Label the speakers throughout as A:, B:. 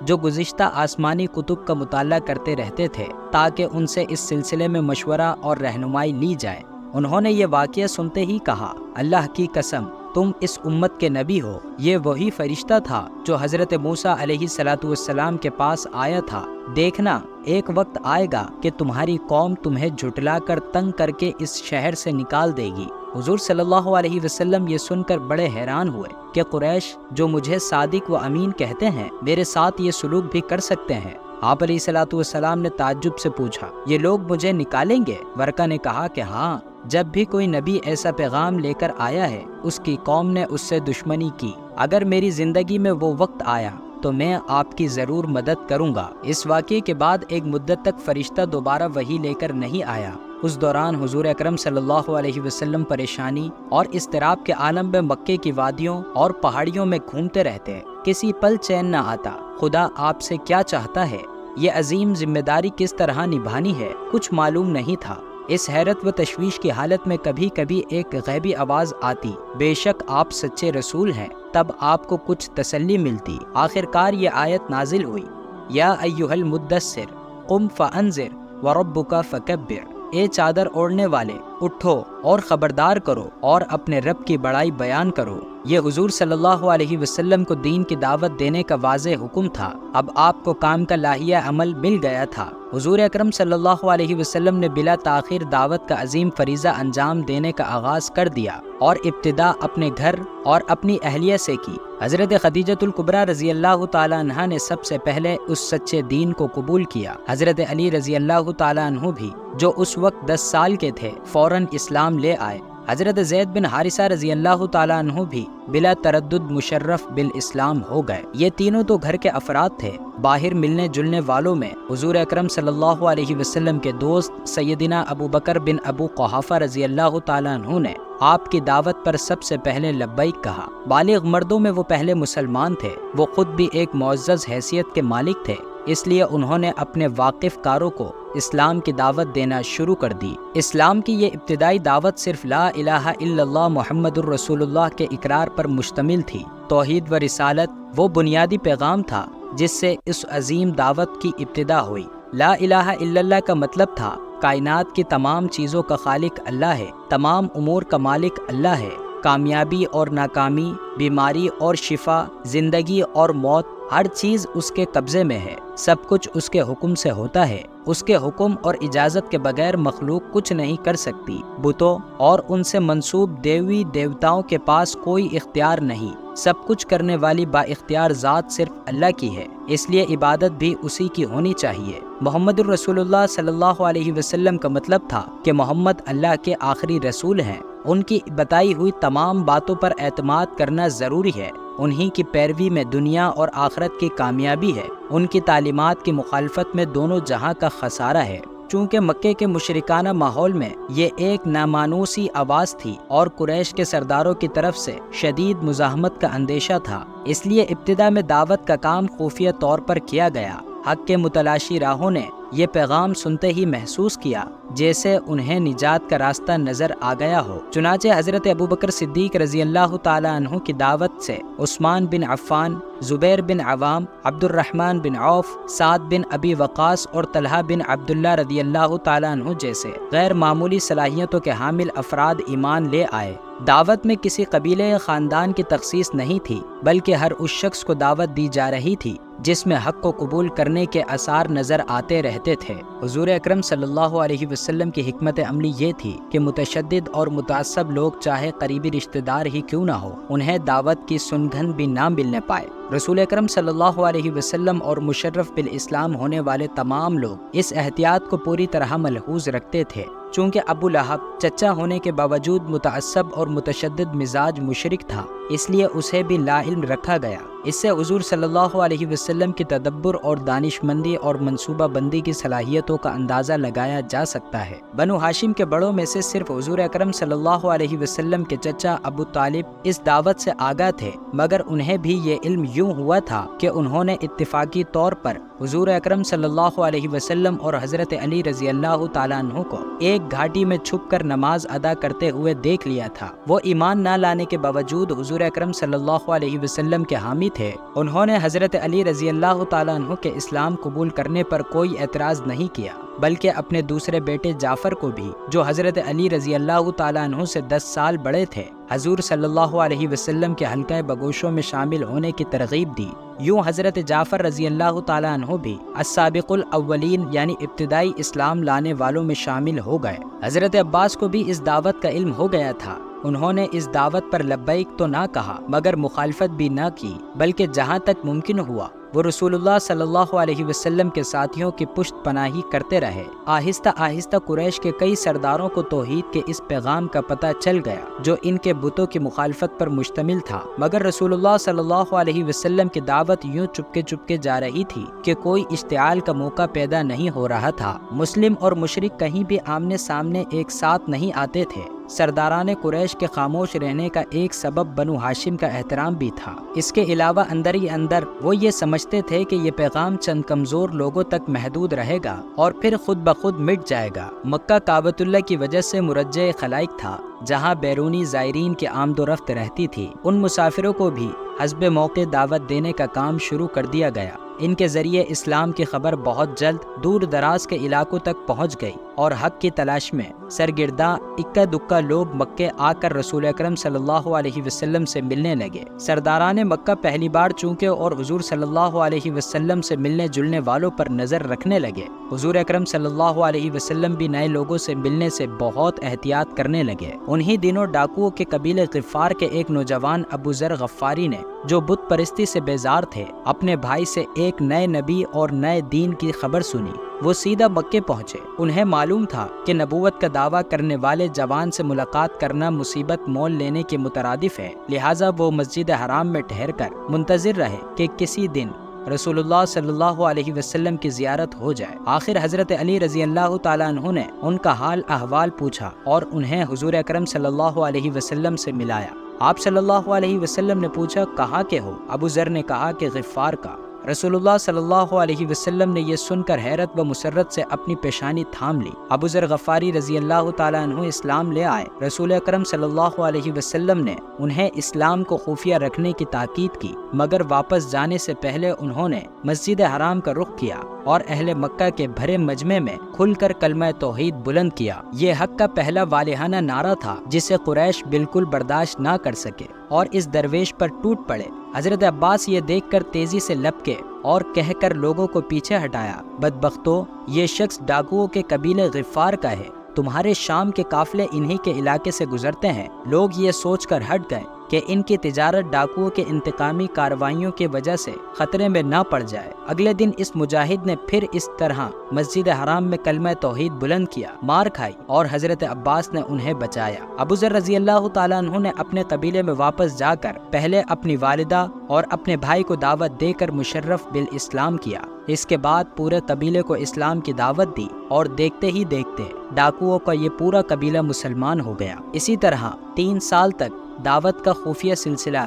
A: جو گزشتہ آسمانی کتب کا مطالعہ کرتے رہتے تھے تاکہ ان سے اس سلسلے میں مشورہ اور رہنمائی لی جائے۔ انہوں نے یہ واقعہ سنتے ہی کہا، اللہ کی قسم تم اس امت کے نبی ہو۔ یہ وہی فرشتہ تھا جو حضرت موسیٰ علیہ السلام کے پاس آیا تھا۔ دیکھنا ایک وقت آئے گا کہ تمہاری قوم تمہیں جھٹلا کر تنگ کر کے اس شہر سے نکال دے گی۔ حضور صلی اللہ علیہ وسلم یہ سن کر بڑے حیران ہوئے کہ قریش جو مجھے صادق و امین کہتے ہیں میرے ساتھ یہ سلوک بھی کر سکتے ہیں۔ آپ علیہ السلام نے تعجب سے پوچھا، یہ لوگ مجھے نکالیں گے؟ ورقہ نے کہا کہ ہاں، جب بھی کوئی نبی ایسا پیغام لے کر آیا ہے اس کی قوم نے اس سے دشمنی کی۔ اگر میری زندگی میں وہ وقت آیا تو میں آپ کی ضرور مدد کروں گا۔ اس واقعے کے بعد ایک مدت تک فرشتہ دوبارہ وحی لے کر نہیں آیا۔ اس دوران حضور اکرم صلی اللہ علیہ وسلم پریشانی اور اضطراب کے عالم میں مکے کی وادیوں اور پہاڑیوں میں گھومتے رہتے، کسی پل چین نہ آتا۔ خدا آپ سے کیا چاہتا ہے، یہ عظیم ذمہ داری کس طرح نبھانی ہے، کچھ معلوم نہیں تھا۔ اس حیرت و تشویش کی حالت میں کبھی کبھی ایک غیبی آواز آتی، بے شک آپ سچے رسول ہیں، تب آپ کو کچھ تسلی ملتی۔ آخرکار یہ آیت نازل ہوئی، یا ایھا المدثر قم فانذر وربک فکبر، اے چادر اوڑھنے والے اٹھو اور خبردار کرو اور اپنے رب کی بڑائی بیان کرو۔ یہ حضور صلی اللہ علیہ وسلم کو دین کی دعوت دینے کا واضح حکم تھا۔ اب آپ کو کام کا لاہیہ عمل مل گیا تھا۔ حضور اکرم صلی اللہ علیہ وسلم نے بلا تاخیر دعوت کا عظیم فریضہ انجام دینے کا آغاز کر دیا، اور ابتدا اپنے گھر اور اپنی اہلیہ سے کی۔ حضرت خدیجۃ الکبریٰ رضی اللہ تعالی عنہا نے سب سے پہلے اس سچے دین کو قبول کیا۔ حضرت علی رضی اللہ تعالی عنہ بھی، جو اس وقت 10 سال کے تھے، فوراً اسلام لے آئے۔ حضرت زید بن حارثہ رضی اللہ تعالی عنہ بھی بلا تردد مشرف بالاسلام ہو گئے۔ یہ تینوں تو گھر کے افراد تھے۔ باہر ملنے جلنے والوں میں حضور اکرم صلی اللہ علیہ وسلم کے دوست سیدنا ابو بکر بن ابو قحافہ رضی اللہ تعالی عنہ نے آپ کی دعوت پر سب سے پہلے لبیک کہا۔ بالغ مردوں میں وہ پہلے مسلمان تھے۔ وہ خود بھی ایک معزز حیثیت کے مالک تھے، اس لیے انہوں نے اپنے واقف کاروں کو اسلام کی دعوت دینا شروع کر دی۔ اسلام کی یہ ابتدائی دعوت صرف لا الہ الا اللہ محمد الرسول اللہ کے اقرار پر مشتمل تھی۔ توحید و رسالت وہ بنیادی پیغام تھا جس سے اس عظیم دعوت کی ابتدا ہوئی۔ لا الہ الا اللہ کا مطلب تھا کائنات کی تمام چیزوں کا خالق اللہ ہے، تمام امور کا مالک اللہ ہے۔ کامیابی اور ناکامی، بیماری اور شفا، زندگی اور موت، ہر چیز اس کے قبضے میں ہے۔ سب کچھ اس کے حکم سے ہوتا ہے۔ اس کے حکم اور اجازت کے بغیر مخلوق کچھ نہیں کر سکتی۔ بتوں اور ان سے منسوب دیوی دیوتاؤں کے پاس کوئی اختیار نہیں۔ سب کچھ کرنے والی با اختیار ذات صرف اللہ کی ہے، اس لیے عبادت بھی اسی کی ہونی چاہیے۔ محمد الرسول اللہ صلی اللہ علیہ وسلم کا مطلب تھا کہ محمد اللہ کے آخری رسول ہیں۔ ان کی بتائی ہوئی تمام باتوں پر اعتماد کرنا ضروری ہے۔ انہی کی پیروی میں دنیا اور آخرت کی کامیابی ہے۔ ان کی تعلیمات کی مخالفت میں دونوں جہاں کا خسارہ ہے۔ چونکہ مکے کے مشرکانہ ماحول میں یہ ایک نامانوسی آواز تھی اور قریش کے سرداروں کی طرف سے شدید مزاحمت کا اندیشہ تھا، اس لیے ابتدا میں دعوت کا کام خفیہ طور پر کیا گیا۔ حق کے متلاشی راہوں نے یہ پیغام سنتے ہی محسوس کیا جیسے انہیں نجات کا راستہ نظر آ گیا ہو۔ چنانچہ حضرت ابوبکر صدیق رضی اللہ تعالی عنہ کی دعوت سے عثمان بن عفان، زبیر بن عوام، عبد الرحمن بن عوف، سعد بن ابی وقاص اور طلحہ بن عبداللہ رضی اللہ تعالی عنہ جیسے غیر معمولی صلاحیتوں کے حامل افراد ایمان لے آئے۔ دعوت میں کسی قبیلے یا خاندان کی تخصیص نہیں تھی، بلکہ ہر اس شخص کو دعوت دی جا رہی تھی جس میں حق کو قبول کرنے کے آثار نظر آتے رہتے تھے۔ حضور اکرم صلی اللہ علیہ وسلم کی حکمت عملی یہ تھی کہ متشدد اور متعصب لوگ چاہے قریبی رشتہ دار ہی کیوں نہ ہو، انہیں دعوت کی سنگھن بھی نہ ملنے پائے۔ رسول اکرم صلی اللہ علیہ وسلم اور مشرف بالاسلام ہونے والے تمام لوگ اس احتیاط کو پوری طرح ملحوظ رکھتے تھے۔ چونکہ ابو لہب چچا ہونے کے باوجود متعصب اور متشدد مزاج مشرک تھا، اس لیے اسے بھی لا علم رکھا گیا۔ اس سے حضور صلی اللہ علیہ وسلم کی تدبر اور دانش مندی اور منصوبہ بندی کی صلاحیتوں کا اندازہ لگایا جا سکتا ہے۔ بنو ہاشم کے بڑوں میں سے صرف حضور اکرم صلی اللہ علیہ وسلم کے چچا ابو طالب اس دعوت سے آگاہ تھے، مگر انہیں بھی یہ علم یوں ہوا تھا کہ انہوں نے اتفاقی طور پر حضور اکرم صلی اللہ علیہ وسلم اور حضرت علی رضی اللہ تعالیٰ عنہ کو ایک گھاٹی میں چھپ کر نماز ادا کرتے ہوئے دیکھ لیا تھا۔ وہ ایمان نہ لانے کے باوجود حضور اکرم صلی اللہ علیہ وسلم کے حامی تھے۔ انہوں نے حضرت علی رضی اللہ تعالیٰ عنہ کے اسلام قبول کرنے پر کوئی اعتراض نہیں کیا، بلکہ اپنے دوسرے بیٹے جعفر کو بھی، جو حضرت علی رضی اللہ تعالیٰ عنہ سے 10 سال بڑے تھے، حضور صلی اللہ علیہ وسلم کے حلقہ بگوشوں میں شامل ہونے کی ترغیب دی۔ یوں حضرت جعفر رضی اللہ تعالیٰ عنہ بھی السابق الاولین یعنی ابتدائی اسلام لانے والوں میں شامل ہو گئے۔ حضرت عباس کو بھی اس دعوت کا علم ہو گیا تھا۔ انہوں نے اس دعوت پر لبیک تو نہ کہا مگر مخالفت بھی نہ کی، بلکہ جہاں تک ممکن ہوا وہ رسول اللہ صلی اللہ علیہ وسلم کے ساتھیوں کی پشت پناہی کرتے رہے۔ آہستہ آہستہ قریش کے کئی سرداروں کو توحید کے اس پیغام کا پتہ چل گیا جو ان کے بتوں کی مخالفت پر مشتمل تھا، مگر رسول اللہ صلی اللہ علیہ وسلم کی دعوت یوں چپکے جا رہی تھی کہ کوئی اشتعال کا موقع پیدا نہیں ہو رہا تھا۔ مسلم اور مشرک کہیں بھی آمنے سامنے ایک ساتھ نہیں آتے تھے۔ سرداران قریش کے خاموش رہنے کا ایک سبب بنو ہاشم کا احترام بھی تھا۔ اس کے علاوہ اندر ہی اندر وہ یہ سمجھتے تھے کہ یہ پیغام چند کمزور لوگوں تک محدود رہے گا اور پھر خود بخود مٹ جائے گا۔ مکہ کعبۃ اللہ کی وجہ سے مرجع خلائق تھا، جہاں بیرونی زائرین کی آمد و رفت رہتی تھی۔ ان مسافروں کو بھی حسب موقع دعوت دینے کا کام شروع کر دیا گیا۔ ان کے ذریعے اسلام کی خبر بہت جلد دور دراز کے علاقوں تک پہنچ گئی اور حق کی تلاش میں سرگرداں اکا دکا لوگ مکے آ کر رسول اکرم صلی اللہ علیہ وسلم سے ملنے لگے۔ سرداران مکہ پہلی بار چونکے اور حضور صلی اللہ علیہ وسلم سے ملنے جلنے والوں پر نظر رکھنے لگے۔ حضور اکرم صلی اللہ علیہ وسلم بھی نئے لوگوں سے ملنے سے بہت احتیاط کرنے لگے۔ انہی دنوں ڈاکوؤں کے قبیلے غفار کے ایک نوجوان ابو ذر غفاری نے، جو بت پرستی سے بیزار تھے، اپنے بھائی سے ایک نئے نبی اور نئے دین کی خبر سنی۔ وہ سیدھا مکے پہنچے۔ انہیں معلوم تھا کہ نبوت کا دعویٰ کرنے والے جوان سے ملاقات کرنا مصیبت مول لینے کے مترادف ہے، لہٰذا وہ مسجد حرام میں ٹھہر کر منتظر رہے کہ کسی دن رسول اللہ صلی اللہ علیہ وسلم کی زیارت ہو جائے۔ آخر حضرت علی رضی اللہ تعالیٰ عنہ نے ان کا حال احوال پوچھا اور انہیں حضور اکرم صلی اللہ علیہ وسلم سے ملایا۔ آپ صلی اللہ علیہ وسلم نے پوچھا، کہاں کے ہو؟ ابو ذر نے کہا کہ غفار کا۔ رسول اللہ صلی اللہ علیہ وسلم نے یہ سن کر حیرت و مسرت سے اپنی پیشانی تھام لی۔ ابو ذر غفاری رضی اللہ تعالیٰ عنہ اسلام لے آئے۔ رسول اکرم صلی اللہ علیہ وسلم نے انہیں اسلام کو خفیہ رکھنے کی تاکید کی، مگر واپس جانے سے پہلے انہوں نے مسجد حرام کا رخ کیا اور اہل مکہ کے بھرے مجمع میں کھل کر کلمہ توحید بلند کیا۔ یہ حق کا پہلا والہانہ نعرہ تھا جسے قریش بالکل برداشت نہ کر سکے اور اس درویش پر ٹوٹ پڑے۔ حضرت عباس یہ دیکھ کر تیزی سے لپکے اور کہہ کر لوگوں کو پیچھے ہٹایا، بدبختو، یہ شخص ڈاکوؤں کے قبیلے غفار کا ہے۔ تمہارے شام کے قافلے انہی کے علاقے سے گزرتے ہیں۔ لوگ یہ سوچ کر ہٹ گئے کہ ان کی تجارت ڈاکوؤں کے انتقامی کارروائیوں کی وجہ سے خطرے میں نہ پڑ جائے۔ اگلے دن اس مجاہد نے پھر اس طرح مسجد حرام میں کلمہ توحید بلند کیا، مار کھائی اور حضرت عباس نے انہیں بچایا۔ ابو ذر رضی اللہ تعالیٰ عنہ نے اپنے قبیلے میں واپس جا کر پہلے اپنی والدہ اور اپنے بھائی کو دعوت دے کر مشرف بالاسلام کیا۔ اس کے بعد پورے قبیلے کو اسلام کی دعوت دی اور دیکھتے ہی دیکھتے ڈاکوؤں کا یہ پورا قبیلہ مسلمان ہو گیا۔ اسی طرح 3 سال تک دعوت کا خفیہ سلسلہ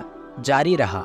A: جاری رہا۔